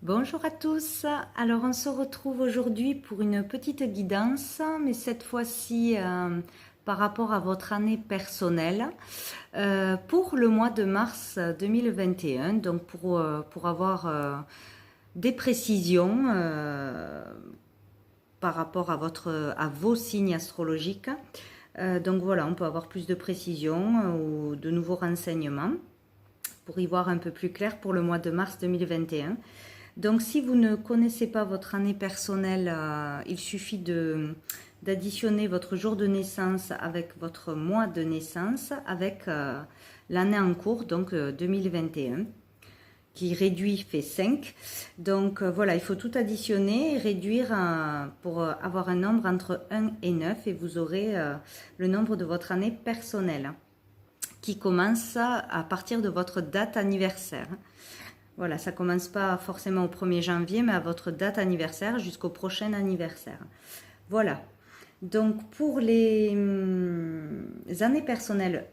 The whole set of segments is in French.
Bonjour à tous, alors on se retrouve aujourd'hui pour une petite guidance, mais cette fois-ci par rapport à votre année personnelle pour le mois de mars 2021, donc pour avoir des précisions par rapport à vos signes astrologiques. Donc voilà, on peut avoir plus de précisions ou de nouveaux renseignements pour y voir un peu plus clair pour le mois de mars 2021. Donc si vous ne connaissez pas votre année personnelle, il suffit d'additionner votre jour de naissance avec votre mois de naissance avec l'année en cours, donc 2021, qui réduit fait 5. Donc voilà, il faut tout additionner et réduire pour avoir un nombre entre 1 et 9 et vous aurez le nombre de votre année personnelle qui commence à partir de votre date anniversaire. Voilà, ça commence pas forcément au 1er janvier, mais à votre date anniversaire jusqu'au prochain anniversaire. Voilà. Donc pour les années personnelles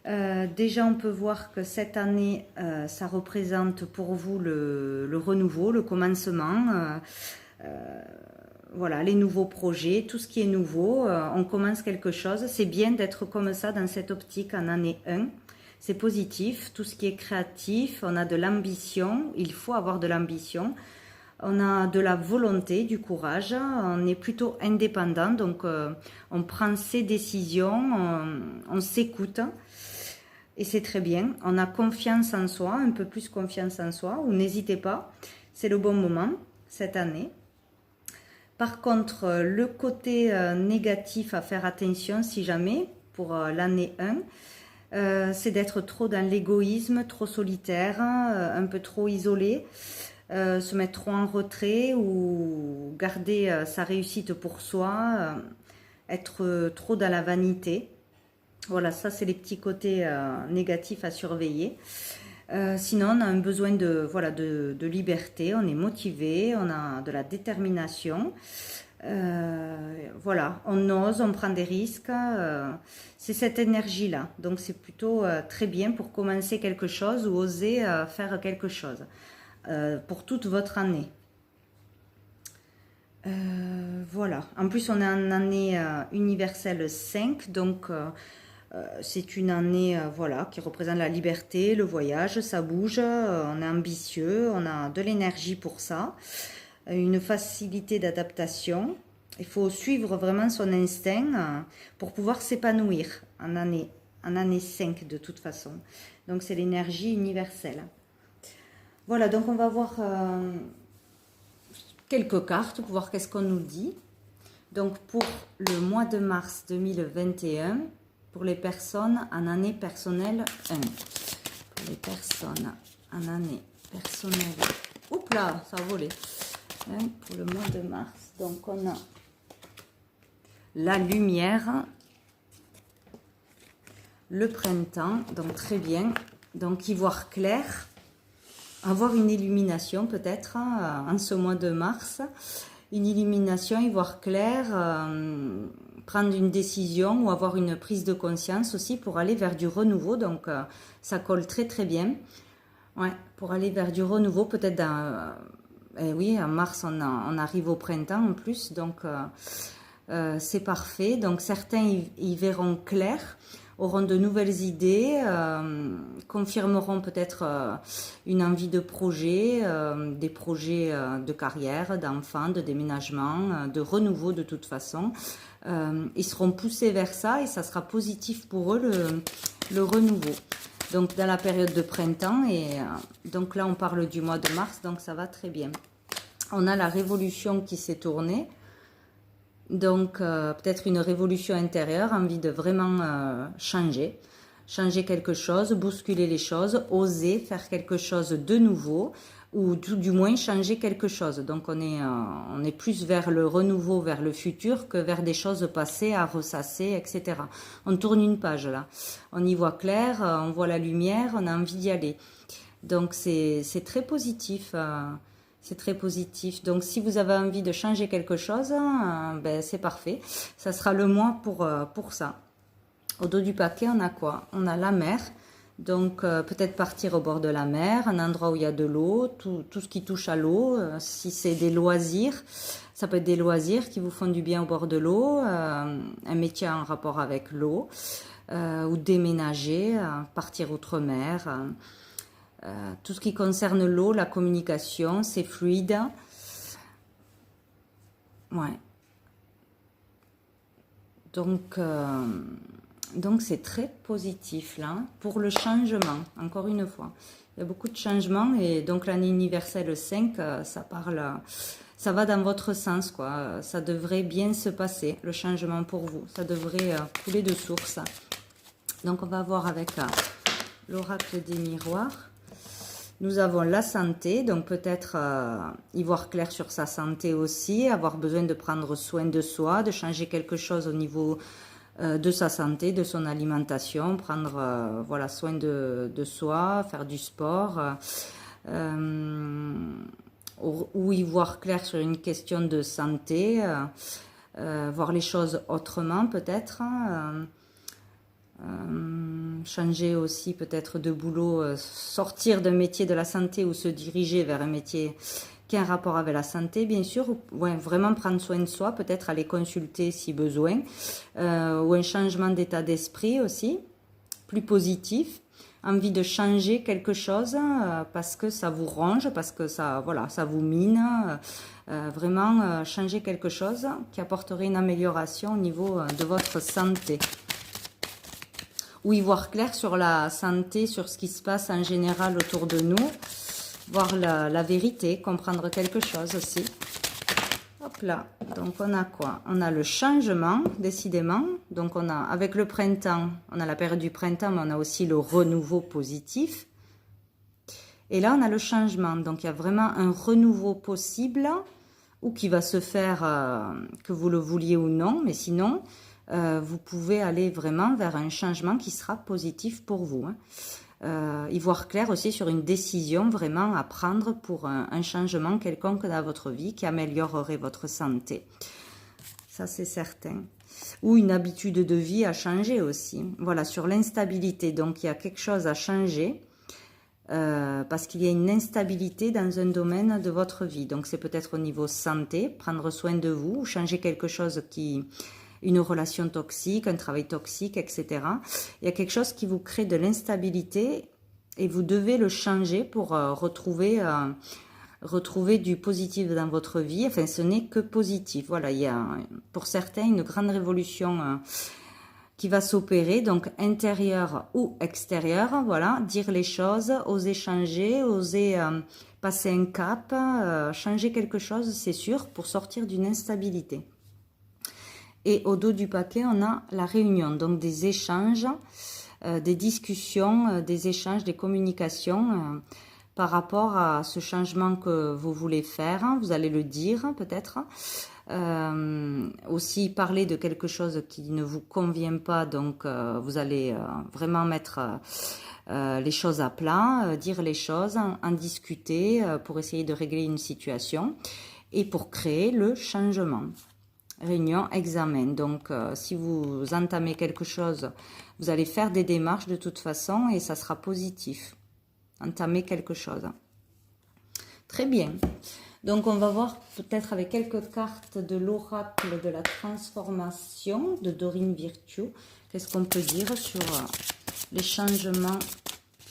1, déjà on peut voir que cette année, ça représente pour vous le renouveau, le commencement. Voilà, les nouveaux projets, tout ce qui est nouveau, on commence quelque chose. C'est bien d'être comme ça dans cette optique en année 1. C'est positif, tout ce qui est créatif, on a de l'ambition, il faut avoir de l'ambition, on a de la volonté, du courage, on est plutôt indépendant, donc on prend ses décisions, on s'écoute, et c'est très bien. On a confiance en soi, un peu plus confiance en soi, ou n'hésitez pas, c'est le bon moment cette année. Par contre, le côté négatif à faire attention si jamais, pour l'année 1, c'est d'être trop dans l'égoïsme, trop solitaire, un peu trop isolé, se mettre trop en retrait ou garder sa réussite pour soi, être trop dans la vanité. Voilà, ça c'est les petits côtés négatifs à surveiller. Sinon, on a un besoin de liberté, on est motivé, on a de la détermination. Voilà, on ose, on prend des risques. C'est cette énergie-là. Donc c'est plutôt très bien pour commencer quelque chose ou oser faire quelque chose pour toute votre année. Voilà. En plus, on est en année universelle 5, donc c'est une année voilà, qui représente la liberté, le voyage, ça bouge, on est ambitieux, on a de l'énergie pour ça, une facilité d'adaptation. Il faut suivre vraiment son instinct pour pouvoir s'épanouir en année 5 de toute façon. Donc c'est l'énergie universelle. Voilà, donc on va voir quelques cartes pour voir qu'est-ce qu'on nous dit. Donc pour le mois de mars 2021, pour les personnes en année personnelle 1. Pour les personnes en année personnelle. Oups là, ça a volé. Pour le mois de mars. Donc on a la lumière, le printemps, donc très bien. Donc y voir clair, avoir une illumination peut-être en ce mois de mars. Une illumination, y voir clair, prendre une décision ou avoir une prise de conscience aussi pour aller vers du renouveau. Donc ça colle très très bien. Ouais, pour aller vers du renouveau, peut-être dans... oui, en mars on arrive au printemps en plus, donc c'est parfait. Donc certains y verront clair, auront de nouvelles idées, confirmeront peut-être une envie de projet, des projets de carrière, d'enfants, de déménagement, de renouveau de toute façon. Ils seront poussés vers ça et ça sera positif pour eux le renouveau. Donc dans la période de printemps et donc là on parle du mois de mars, donc ça va très bien. On a la révolution qui s'est tournée. Donc, peut-être une révolution intérieure, envie de vraiment changer quelque chose, bousculer les choses, oser faire quelque chose de nouveau, ou tout du moins changer quelque chose. Donc, on est plus vers le renouveau, vers le futur, que vers des choses passées à ressasser, etc. On tourne une page, là. On y voit clair, on voit la lumière, on a envie d'y aller. Donc, c'est très positif. C'est très positif. Donc, si vous avez envie de changer quelque chose, ben, c'est parfait. Ça sera le mois pour ça. Au dos du paquet, on a quoi? On a la mer. Donc, peut-être partir au bord de la mer, un endroit où il y a de l'eau, tout ce qui touche à l'eau. Si c'est des loisirs, ça peut être des loisirs qui vous font du bien au bord de l'eau, un métier en rapport avec l'eau, ou déménager, partir outre-mer. Tout ce qui concerne l'eau, la communication, c'est fluide. Ouais. Donc c'est très positif là, pour le changement, encore une fois. Il y a beaucoup de changements et donc l'année universelle 5, ça parle, ça va dans votre sens, quoi. Ça devrait bien se passer, le changement pour vous. Ça devrait couler de source. Donc on va voir avec l'oracle des miroirs. Nous avons la santé, donc peut-être y voir clair sur sa santé aussi, avoir besoin de prendre soin de soi, de changer quelque chose au niveau de sa santé, de son alimentation, prendre voilà, soin de soi, faire du sport, ou y voir clair sur une question de santé, voir les choses autrement peut-être. Changer aussi peut-être de boulot, sortir d'un métier de la santé ou se diriger vers un métier qui a un rapport avec la santé, bien sûr. Ouais, vraiment prendre soin de soi, peut-être aller consulter si besoin, ou un changement d'état d'esprit aussi, plus positif, envie de changer quelque chose parce que ça vous ronge, parce que ça, voilà, ça vous mine, vraiment changer quelque chose qui apporterait une amélioration au niveau de votre santé. Ou y voir clair sur la santé, sur ce qui se passe en général autour de nous, voir la vérité, comprendre quelque chose aussi. Hop là, donc on a quoi? On a le changement, décidément. Donc on a, avec le printemps, on a la période du printemps, mais on a aussi le renouveau positif. Et là, on a le changement. Donc il y a vraiment un renouveau possible, ou qui va se faire, que vous le vouliez ou non, mais sinon... vous pouvez aller vraiment vers un changement qui sera positif pour vous. Y voir clair aussi sur une décision vraiment à prendre pour un changement quelconque dans votre vie qui améliorerait votre santé. Ça, c'est certain. Ou une habitude de vie à changer aussi. Voilà, sur l'instabilité. Donc, il y a quelque chose à changer parce qu'il y a une instabilité dans un domaine de votre vie. Donc, c'est peut-être au niveau santé, prendre soin de vous, ou changer quelque chose qui... une relation toxique, un travail toxique, etc. Il y a quelque chose qui vous crée de l'instabilité et vous devez le changer pour retrouver du positif dans votre vie. Enfin, ce n'est que positif. Voilà, il y a pour certains une grande révolution qui va s'opérer, donc intérieure ou extérieure. Voilà, dire les choses, oser changer, oser passer un cap, changer quelque chose, c'est sûr, pour sortir d'une instabilité. Et au dos du paquet, on a la réunion, donc des échanges, des discussions, des échanges, des communications par rapport à ce changement que vous voulez faire. Vous allez le dire peut-être. Aussi parler de quelque chose qui ne vous convient pas, donc vous allez vraiment mettre les choses à plat, dire les choses, en discuter pour essayer de régler une situation et pour créer le changement. Réunion, examen. Donc, si vous entamez quelque chose, vous allez faire des démarches de toute façon et ça sera positif. Entamer quelque chose. Très bien. Donc, on va voir peut-être avec quelques cartes de l'oracle de la transformation de Dorine Virtue. Qu'est-ce qu'on peut dire sur les changements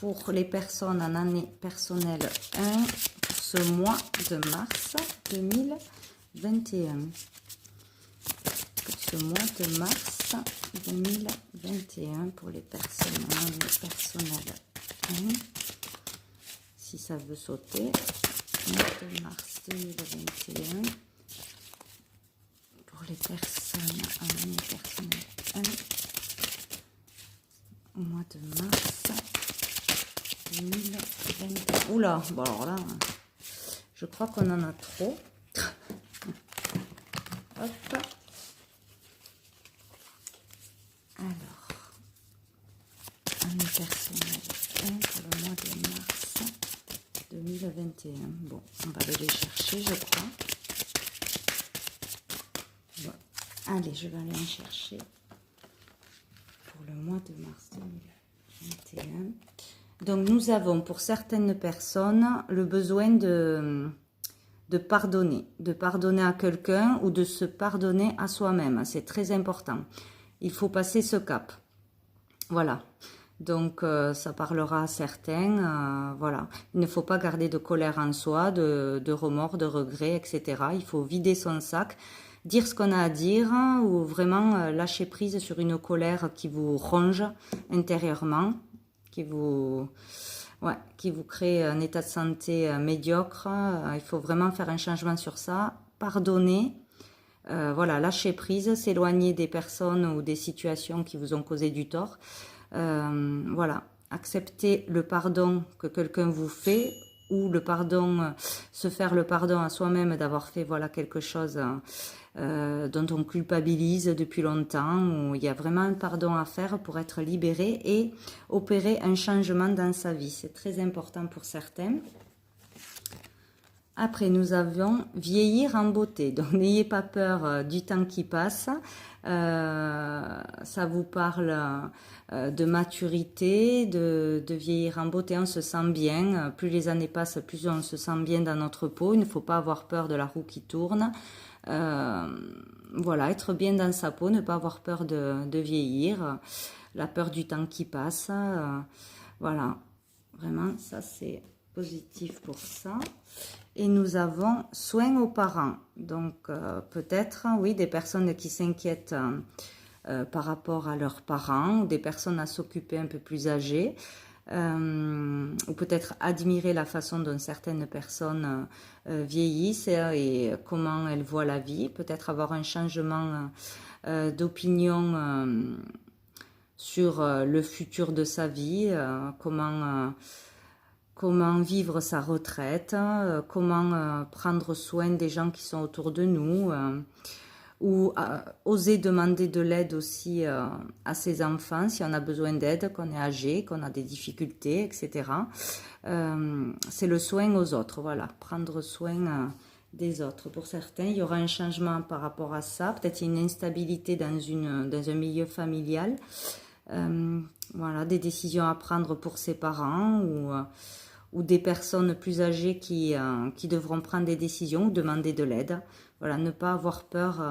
pour les personnes en année personnelle 1 pour ce mois de mars 2021. Pour ce mois de mars 2021 pour les personnes en année personnelle 1. Si ça veut sauter, mois de mars 2021 pour les personnes en année personnelle 1 au mois de mars 2021. Oula, bon alors là, je crois qu'on en a trop. Hop. Alors, année personnelle 1 pour le mois de mars 2021. Bon, on va aller les chercher, je crois. Bon. Allez, je vais aller en chercher pour le mois de mars 2021. Donc nous avons pour certaines personnes le besoin de pardonner à quelqu'un ou de se pardonner à soi-même. C'est très important. Il faut passer ce cap. Voilà. Donc ça parlera à certains. Voilà. Il ne faut pas garder de colère en soi, de remords, de regrets, etc. Il faut vider son sac, dire ce qu'on a à dire ou vraiment lâcher prise sur une colère qui vous ronge intérieurement, qui vous crée un état de santé médiocre. Il faut vraiment faire un changement sur ça, pardonner, voilà, lâcher prise, s'éloigner des personnes ou des situations qui vous ont causé du tort. Voilà, accepter le pardon que quelqu'un vous fait ou le pardon, se faire le pardon à soi-même d'avoir fait voilà quelque chose dont on culpabilise depuis longtemps, où il y a vraiment un pardon à faire pour être libéré et opérer un changement dans sa vie. C'est très important pour certains. Après, nous avons vieillir en beauté. Donc, n'ayez pas peur du temps qui passe. Ça vous parle de maturité, de vieillir en beauté. On se sent bien. Plus les années passent, plus on se sent bien dans notre peau. Il ne faut pas avoir peur de la roue qui tourne. Voilà, être bien dans sa peau, ne pas avoir peur de vieillir. La peur du temps qui passe. Voilà, vraiment, ça c'est positif pour ça. Et nous avons soin aux parents. Donc peut-être, oui, des personnes qui s'inquiètent par rapport à leurs parents, ou des personnes à s'occuper un peu plus âgées, ou peut-être admirer la façon dont certaines personnes vieillissent et comment elles voient la vie, peut-être avoir un changement d'opinion sur le futur de sa vie, comment vivre sa retraite, comment prendre soin des gens qui sont autour de nous, ou oser demander de l'aide aussi à ses enfants si on a besoin d'aide, qu'on est âgé, qu'on a des difficultés, etc. C'est le soin aux autres, voilà, prendre soin des autres. Pour certains, il y aura un changement par rapport à ça, peut-être une instabilité dans un milieu familial, voilà, des décisions à prendre pour ses parents ou des personnes plus âgées qui devront prendre des décisions ou demander de l'aide. Voilà, ne pas avoir peur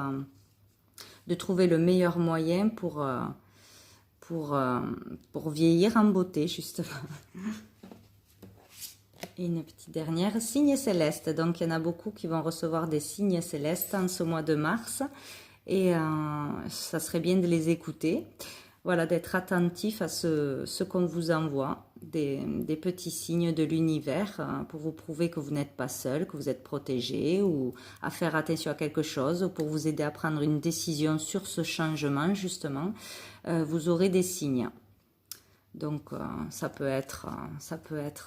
de trouver le meilleur moyen pour vieillir en beauté, justement. Et une petite dernière, signes célestes. Donc, il y en a beaucoup qui vont recevoir des signes célestes en ce mois de mars. Et ça serait bien de les écouter. Voilà, d'être attentif à ce qu'on vous envoie, des petits signes de l'univers pour vous prouver que vous n'êtes pas seul, que vous êtes protégé ou à faire attention à quelque chose ou pour vous aider à prendre une décision sur ce changement, justement. Vous aurez des signes. Donc, ça peut être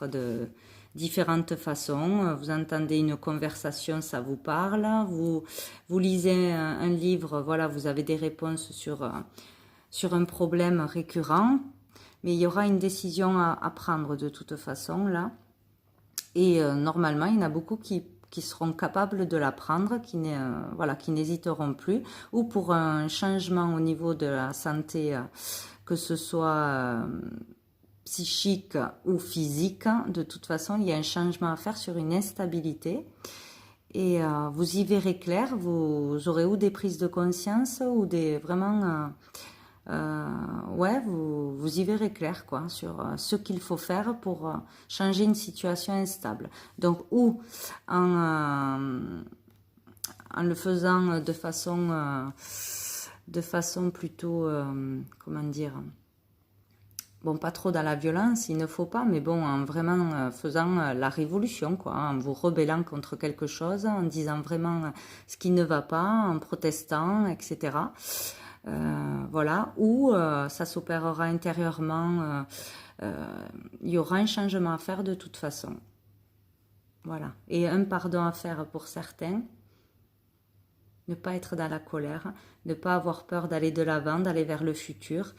de différentes façons. Vous entendez une conversation, ça vous parle. Vous lisez un livre, voilà, vous avez des réponses sur un problème récurrent, mais il y aura une décision à prendre de toute façon là. Et normalement, il y en a beaucoup qui seront capables de la prendre, voilà, qui n'hésiteront plus, ou pour un changement au niveau de la santé, que ce soit psychique ou physique. De toute façon, il y a un changement à faire sur une instabilité. Et vous y verrez clair, vous aurez ou des prises de conscience ou des vraiment... ouais, vous y verrez clair quoi, sur ce qu'il faut faire pour changer une situation instable. Donc, ou en le faisant de façon plutôt, comment dire, bon, pas trop dans la violence, il ne faut pas, mais bon, en vraiment faisant la révolution, quoi, en vous rebellant contre quelque chose, en disant vraiment ce qui ne va pas, en protestant, etc. Voilà, ou ça s'opérera intérieurement, il y aura un changement à faire de toute façon. Voilà, et un pardon à faire pour certains, ne pas être dans la colère, ne pas avoir peur d'aller de l'avant, d'aller vers le futur,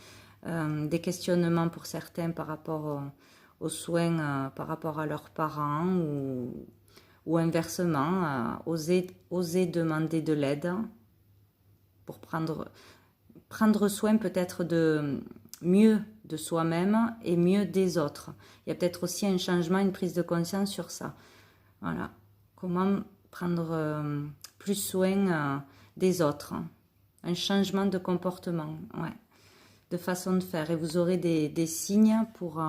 des questionnements pour certains par rapport aux soins, par rapport à leurs parents, ou inversement, oser demander de l'aide pour prendre soin peut-être mieux de soi-même et mieux des autres. Il y a peut-être aussi un changement, une prise de conscience sur ça. Voilà. Comment prendre plus soin des autres. Un changement de comportement, ouais, de façon de faire. Et vous aurez des signes pour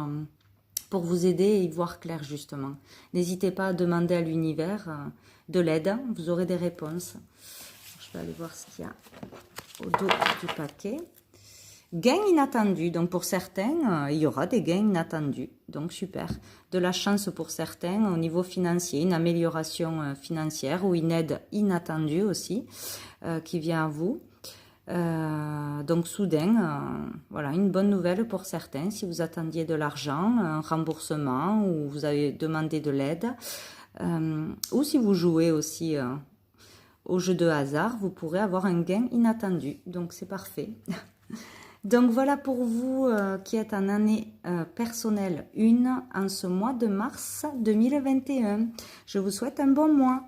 vous aider et y voir clair, justement. N'hésitez pas à demander à l'univers de l'aide. Vous aurez des réponses. Je vais aller voir ce qu'il y a au dos du paquet. Gain inattendu. Donc, pour certains, il y aura des gains inattendus. Donc, super. De la chance pour certains au niveau financier. Une amélioration financière ou une aide inattendue aussi qui vient à vous. Donc soudain, voilà, une bonne nouvelle pour certains. Si vous attendiez de l'argent, un remboursement ou vous avez demandé de l'aide, ou si vous jouez aussi au jeu de hasard, vous pourrez avoir un gain inattendu. Donc c'est parfait. Donc voilà pour vous qui êtes en année personnelle 1 en ce mois de mars 2021. Je vous souhaite un bon mois.